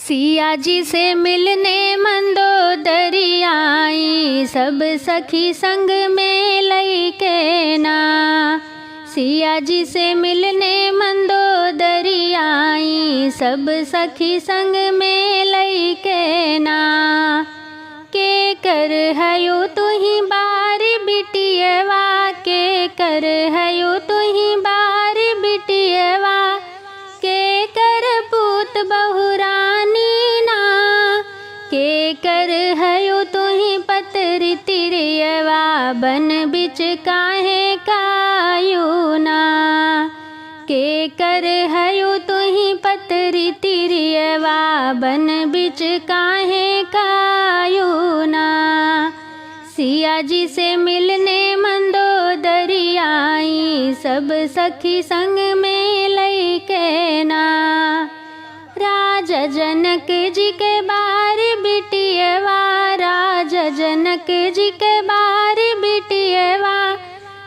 सिया जी से मिलने मंदोदरी आई, सब सखी संग में लई के ना। सिया जी से मिलने मंदोदरी आई, सब सखी संग में लई के ना। के कर हयो तुही बार बिटियवा, के कर हयो तुही बार बिटियवा, के कर पूत बहुरानी ना। के कर हयो तुही पतरी तिरियवा, बन बिच काहे कायू ना। के कर हयो तुही पतरी तिरियवा, बन बिच काहे कायू ना। सिया जी से मिलने मंदोदरी आई, सब सखी संग में लई के ना। राजा जनक जी के बार बिटियवा, राजा जनक जी के बार बिटियवा,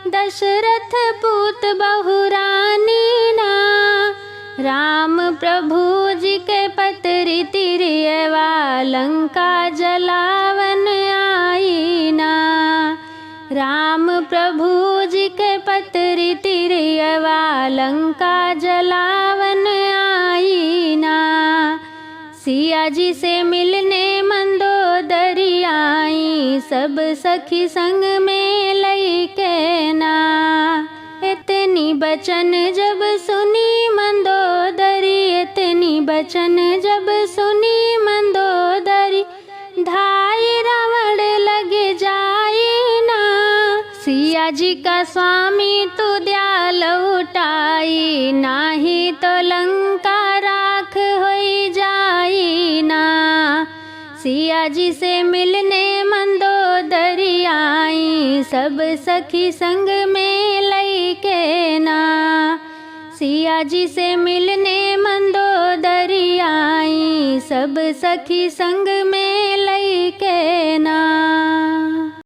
दशरथ पूत बहुरानी ना। राम प्रभु जी के पतरी तिरियवा, लंका जलावन आई ना। राम प्रभु जी के पतरी तिरियवा, लंका जलावन आई ना। सिया जी से मिलने मंदोदरी आई, सब सखी संग में लई के ना। इतनी बचन जब सुनी मंदोदरी, इतनी बचन जब सुनी मंदोदरी, धाई रावण लगे जाई ना। सिया जी का स्वामी तू दयाल उठाई, नाही तो लंका राख होई जाई ना। सिया जी से मिलने मंदोदरी आई, सब सखी संग में लई के ना। सिया जी से मिलने मंदोदरी आई, सब सखी संग में लई के ना।